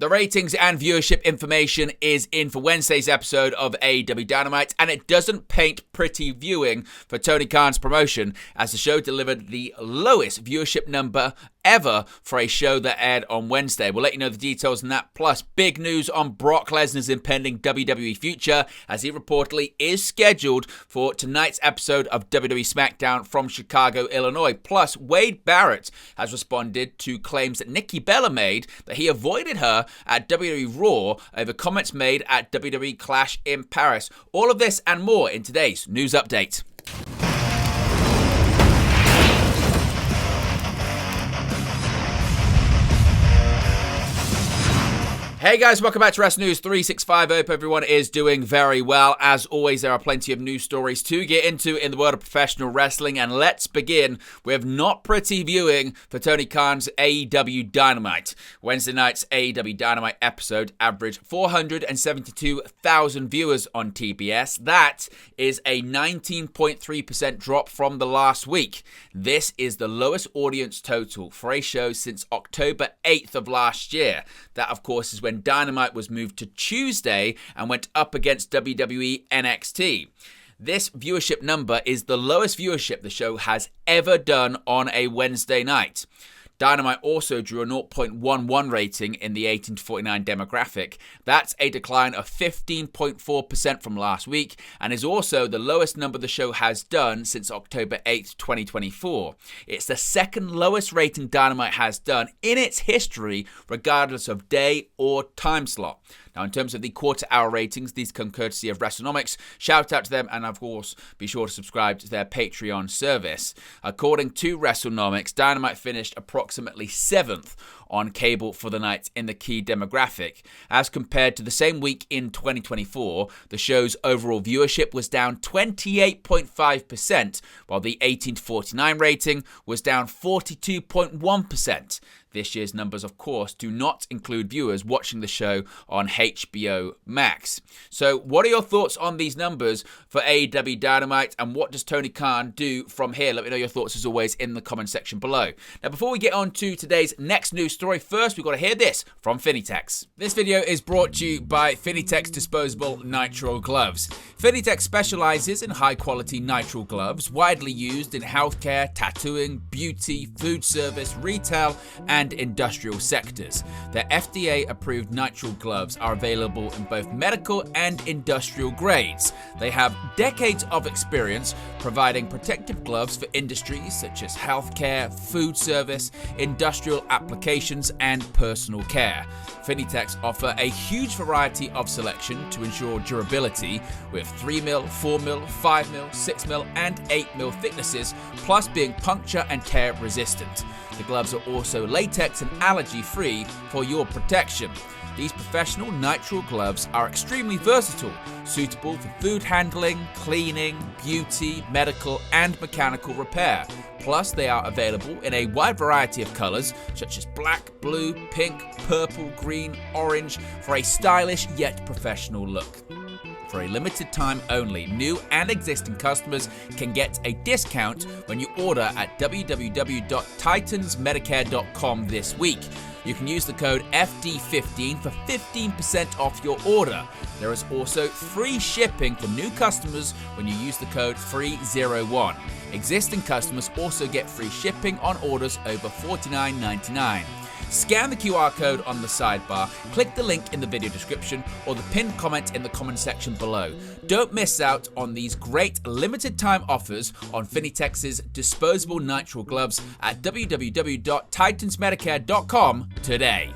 The ratings and viewership information is in for Wednesday's episode of AEW Dynamite, and it doesn't paint pretty viewing for Tony Khan's promotion, as the show delivered the lowest viewership number ever for a show that aired on Wednesday. We'll let you know the details on that, plus big news on Brock Lesnar's impending WWE future, as he reportedly is scheduled for tonight's episode of WWE SmackDown from Chicago, Illinois. Plus, Wade Barrett has responded to claims that Nikki Bella made that he avoided her at WWE Raw over comments made at WWE Clash in Paris. All of this and more in today's news update. Hey guys, welcome back to Wrestling News 365. Hope everyone is doing very well. As always, there are plenty of news stories to get into in the world of professional wrestling, and let's begin with not pretty viewing for Tony Khan's AEW Dynamite. Wednesday night's AEW Dynamite episode averaged 472,000 viewers on TBS. That is a 19.3% drop from the last week. This is the lowest audience total for a show since October 8th of last year. That, of course, is when Dynamite was moved to Tuesday and went up against WWE NXT. This viewership number is the lowest viewership the show has ever done on a Wednesday night. Dynamite also drew a 0.11 rating in the 18 to 49 demographic. That's a decline of 15.4% from last week, and is also the lowest number the show has done since October 8th, 2024. It's the second lowest rating Dynamite has done in its history, regardless of day or time slot. Now, in terms of the quarter-hour ratings, these come courtesy of WrestleNomics. Shout out to them, and of course, be sure to subscribe to their Patreon service. According to WrestleNomics, Dynamite finished approximately 7th on cable for the night in the key demographic. As compared to the same week in 2024, the show's overall viewership was down 28.5%, while the 18 to 49 rating was down 42.1%. This year's numbers, of course, do not include viewers watching the show on HBO Max. So what are your thoughts on these numbers for AEW Dynamite, and what does Tony Khan do from here? Let me know your thoughts, as always, in the comment section below. Now, before we get on to today's next news story, first we've got to hear this from Finitex. This video is brought to you by Finitex Disposable Nitrile Gloves. Finitex specializes in high-quality nitrile gloves, widely used in healthcare, tattooing, beauty, food service, retail, and industrial sectors. Their FDA-approved nitrile gloves are available in both medical and industrial grades. They have decades of experience providing protective gloves for industries such as healthcare, food service, industrial applications, and personal care. Finitex offer a huge variety of selection to ensure durability, with 3mm, 4mm, 5mm, 6mm, and 8mm thicknesses, plus being puncture and tear resistant. The gloves are also latex and allergy-free for your protection. These professional nitrile gloves are extremely versatile, suitable for food handling, cleaning, beauty, medical, and mechanical repair. Plus, they are available in a wide variety of colors, such as black, blue, pink, purple, green, orange, for a stylish yet professional look. For a limited time only, new and existing customers can get a discount when you order at www.titansmedicare.com this week. You can use the code FD15 for 15% off your order. There is also free shipping for new customers when you use the code FREE01. Existing customers also get free shipping on orders over $49.99. Scan the QR code on the sidebar, click the link in the video description, or the pinned comment in the comment section below. Don't miss out on these great limited time offers on Finitex's disposable nitrile gloves at www.titansmedicare.com today.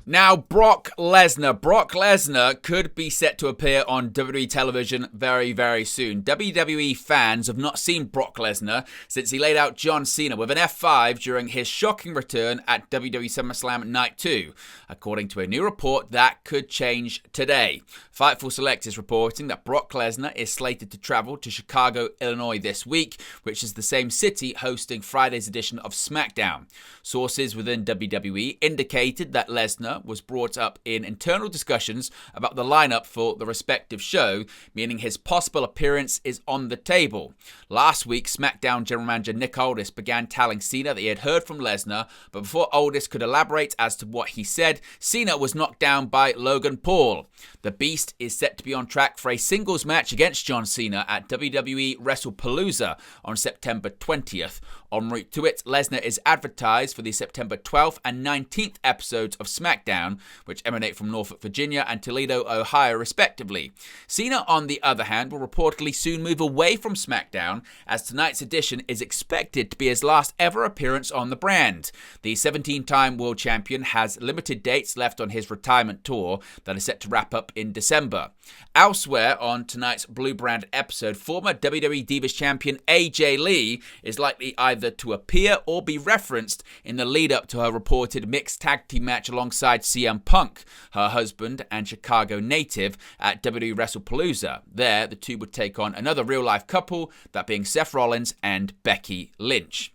Now, Brock Lesnar. Brock Lesnar could be set to appear on WWE television very, very soon. WWE fans have not seen Brock Lesnar since he laid out John Cena with an F5 during his shocking return at WWE SummerSlam Night 2. According to a new report, that could change today. Fightful Select is reporting that Brock Lesnar is slated to travel to Chicago, Illinois this week, which is the same city hosting Friday's edition of SmackDown. Sources within WWE indicated that Lesnar Cena was brought up in internal discussions about the lineup for the respective show, meaning his possible appearance is on the table. Last week, SmackDown General Manager Nick Aldis began telling Cena that he had heard from Lesnar, but before Aldis could elaborate as to what he said, Cena was knocked down by Logan Paul. The Beast is set to be on track for a singles match against John Cena at WWE WrestlePalooza on September 20th. En route to it, Lesnar is advertised for the September 12th and 19th episodes of SmackDown, which emanate from Norfolk, Virginia and Toledo, Ohio, respectively. Cena, on the other hand, will reportedly soon move away from SmackDown, as tonight's edition is expected to be his last ever appearance on the brand. The 17-time world champion has limited dates left on his retirement tour that is set to wrap up in December. Elsewhere on tonight's Blue Brand episode, former WWE Divas champion AJ Lee is likely either to appear or be referenced in the lead-up to her reported mixed tag team match alongside CM Punk, her husband and Chicago native, at WWE WrestlePalooza. There, the two would take on another real-life couple, that being Seth Rollins and Becky Lynch.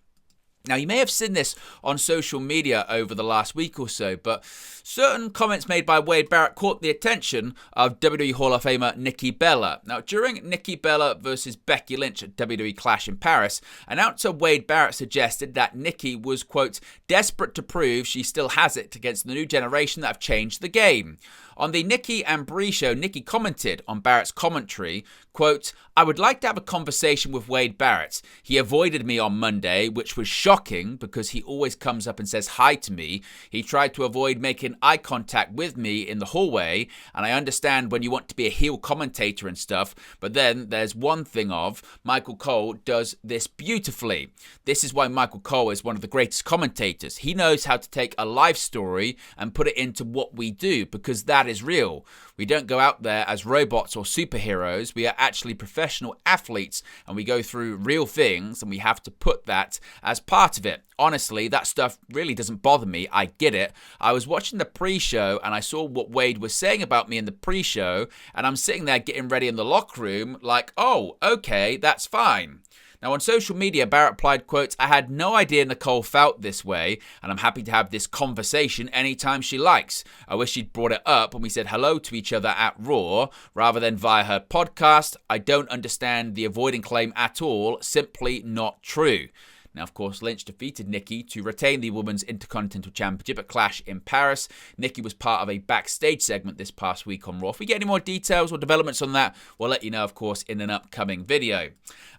Now, you may have seen this on social media over the last week or so, but certain comments made by Wade Barrett caught the attention of WWE Hall of Famer Nikki Bella. Now, during Nikki Bella versus Becky Lynch at WWE Clash in Paris, announcer Wade Barrett suggested that Nikki was, quote, desperate to prove she still has it against the new generation that have changed the game. On the Nikki and Brie show, Nikki commented on Barrett's commentary, quote, I would like to have a conversation with Wade Barrett. He avoided me on Monday, which was shocking because he always comes up and says hi to me. He tried to avoid making eye contact with me in the hallway, and I understand when you want to be a heel commentator and stuff, but then there's one thing of Michael Cole does this beautifully. This is why Michael Cole is one of the greatest commentators. He knows how to take a life story and put it into what we do, because that is real. We don't go out there as robots or superheroes. We are actually professional athletes, and we go through real things, and we have to put that as part of it. Honestly, that stuff really doesn't bother me. I get it. I was watching the pre-show, and I saw what Wade was saying about me in the pre-show, and I'm sitting there getting ready in the locker room like, oh, okay, that's fine. Now, on social media, Barrett replied, quote, I had no idea Nicole felt this way, and I'm happy to have this conversation anytime she likes. I wish she'd brought it up when we said hello to each other at Raw, rather than via her podcast. I don't understand the avoiding claim at all. Simply not true. Now, of course, Lynch defeated Nikki to retain the Women's Intercontinental Championship at Clash in Paris. Nikki was part of a backstage segment this past week on Raw. If we get any more details or developments on that, we'll let you know, of course, in an upcoming video.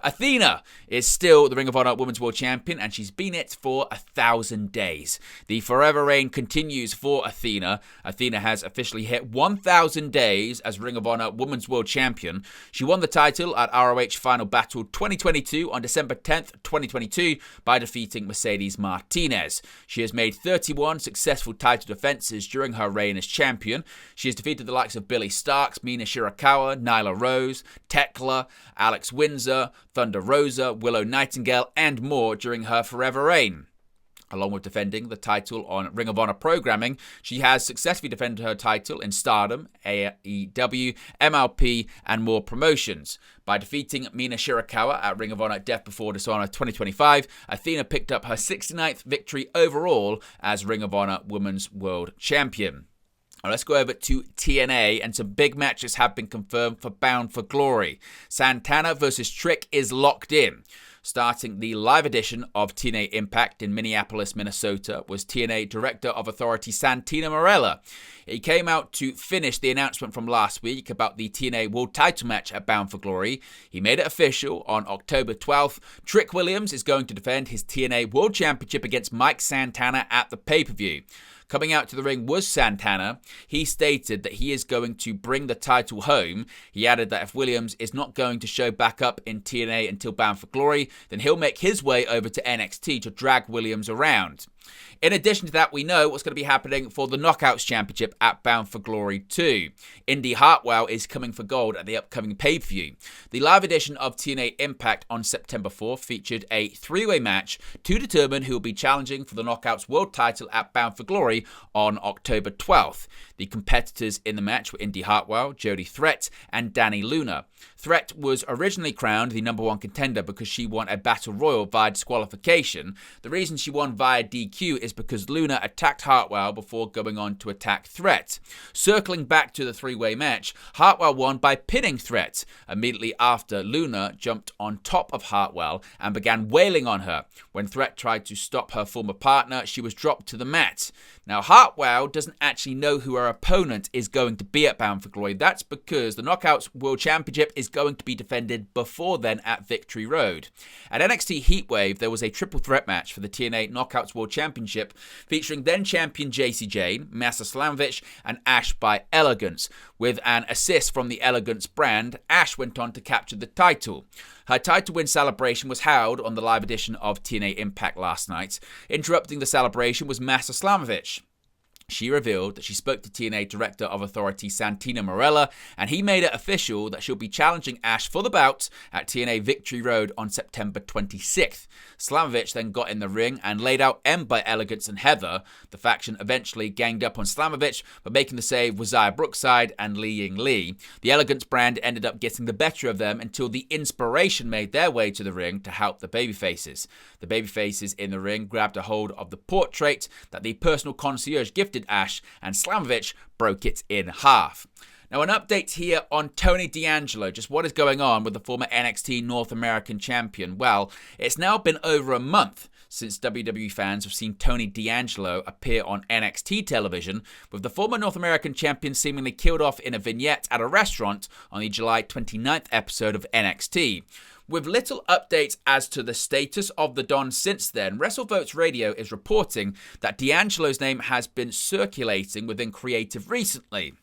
Athena is still the Ring of Honor Women's World Champion, and she's been it for 1,000 days. The forever reign continues for Athena. Athena has officially hit 1,000 days as Ring of Honor Women's World Champion. She won the title at ROH Final Battle 2022 on December 10th, 2022, by defeating Mercedes Martinez. She has made 31 successful title defenses during her reign as champion. She has defeated the likes of Billy Starks, Mina Shirakawa, Nyla Rose, Tekla, Alex Windsor, Thunder Rosa, Willow Nightingale, and more during her forever reign. Along with defending the title on Ring of Honor programming, she has successfully defended her title in Stardom, AEW, MLP, and more promotions. By defeating Mina Shirakawa at Ring of Honor Death Before Dishonor 2025, Athena picked up her 69th victory overall as Ring of Honor Women's World Champion. Now let's go over to TNA, and some big matches have been confirmed for Bound for Glory. Santana versus Trick is locked in. Starting the live edition of TNA Impact in Minneapolis, Minnesota, was TNA Director of Authority Santino Marella. He came out to finish the announcement from last week about the TNA World Title match at Bound for Glory. He made it official on October 12th. Trick Williams is going to defend his TNA World Championship against Mike Santana at the pay-per-view. Coming out to the ring was Santana. He stated that he is going to bring the title home. He added that if Williams is not going to show back up in TNA until Bound for Glory, then he'll make his way over to NXT to drag Williams around. In addition to that, we know what's going to be happening for the Knockouts Championship at Bound for Glory 2. Indy Hartwell is coming for gold at the upcoming pay-per-view. The live edition of TNA Impact on September 4th featured a three-way match to determine who will be challenging for the Knockouts World title at Bound for Glory on October 12th. The competitors in the match were Indy Hartwell, Jody Threat, and Danny Luna. Threat was originally crowned the number one contender because she won a battle royal via disqualification. The reason she won via DQ DQ is because Luna attacked Hartwell before going on to attack Threat. Circling back to the three-way match, Hartwell won by pinning Threat immediately after Luna jumped on top of Hartwell and began wailing on her. When Threat tried to stop her former partner, she was dropped to the mat. Now, Hartwell doesn't actually know who her opponent is going to be at Bound for Glory. That's because the Knockouts World Championship is going to be defended before then at Victory Road. At NXT Heatwave, there was a triple threat match for the TNA Knockouts World Championship featuring then-champion Jacy Jayne, Masha Slamovich, and Ash by Elegance. With an assist from the Elegance brand, Ash went on to capture the title. Her title win celebration was held on the live edition of TNA Impact last night. Interrupting the celebration was Masha Slamovich. She revealed that she spoke to TNA Director of Authority Santino Marella, and he made it official that she'll be challenging Ash for the bout at TNA Victory Road on September 26th. Slamovich then got in the ring and laid out M by Elegance and Heather. The faction eventually ganged up on Slamovich, but making the save was Xia Brookside and Li Ying Li. The Elegance brand ended up getting the better of them until the Inspiration made their way to the ring to help the babyfaces. The babyfaces in the ring grabbed a hold of the portrait that the personal concierge gifted Ash, and Slamovich broke it in half. Now, an update here on Tony D'Angelo, just what is going on with the former NXT North American champion. Well, it's now been over a month since WWE fans have seen Tony D'Angelo appear on NXT television, with the former North American champion seemingly killed off in a vignette at a restaurant on the July 29th episode of NXT. With little updates as to the status of the Don since then, WrestleVotes Radio is reporting that D'Angelo's name has been circulating within creative recently,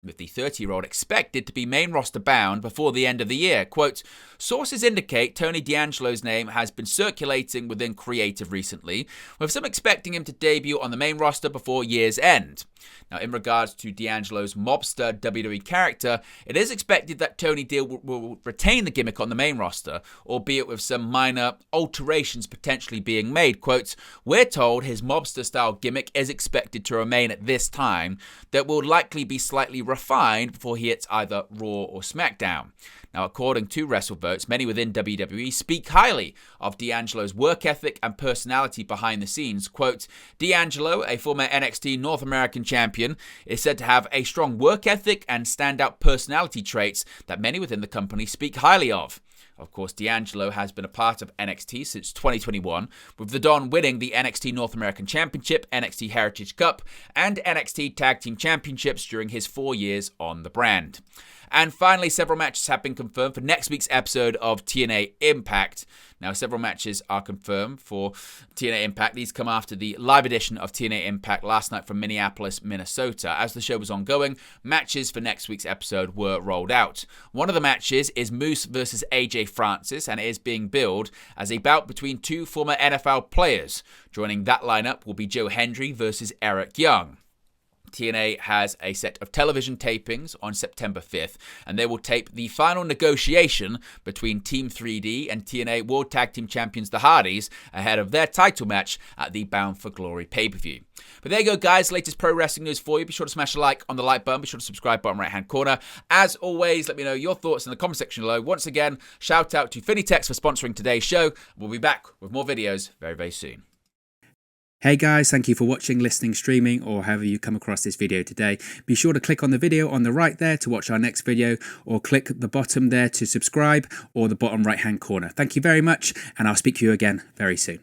with the 30-year-old expected to be main roster bound before the end of the year. Quote, sources indicate Tony D'Angelo's name has been circulating within creative recently, with some expecting him to debut on the main roster before year's end. Now, in regards to D'Angelo's mobster WWE character, it is expected that Tony D will retain the gimmick on the main roster, albeit with some minor alterations potentially being made. Quote, we're told his mobster-style gimmick is expected to remain at this time, that will likely be slightly refined before he hits either Raw or SmackDown. Now, according to WrestleVotes, many within WWE speak highly of D'Angelo's work ethic and personality behind the scenes. Quote, D'Angelo, a former NXT North American champion, is said to have a strong work ethic and standout personality traits that many within the company speak highly of. Of course, D'Angelo has been a part of NXT since 2021, with the Don winning the NXT North American Championship, NXT Heritage Cup, and NXT Tag Team Championships during his 4 years on the brand. And finally, several matches have been confirmed for next week's episode of TNA Impact. Now, several matches are confirmed for TNA Impact. These come after the live edition of TNA Impact last night from Minneapolis, Minnesota. As the show was ongoing, matches for next week's episode were rolled out. One of the matches is Moose versus AJ Francis, and it is being billed as a bout between two former NFL players. Joining that lineup will be Joe Hendry versus Eric Young. TNA has a set of television tapings on September 5th, and they will tape the final negotiation between Team 3D and TNA World Tag Team Champions the Hardys ahead of their title match at the Bound for Glory pay-per-view. But there you go, guys. Latest pro wrestling news for you. Be sure to smash a like on the like button. Be sure to subscribe bottom right-hand corner. As always, let me know your thoughts in the comment section below. Once again, shout out to Finitex for sponsoring today's show. We'll be back with more videos very, very soon. Hey guys, thank you for watching, listening, streaming, or however you come across this video today. Be sure to click on the video on the right there to watch our next video, or click the bottom there to subscribe, or the bottom right hand corner. Thank you very much, and I'll speak to you again very soon.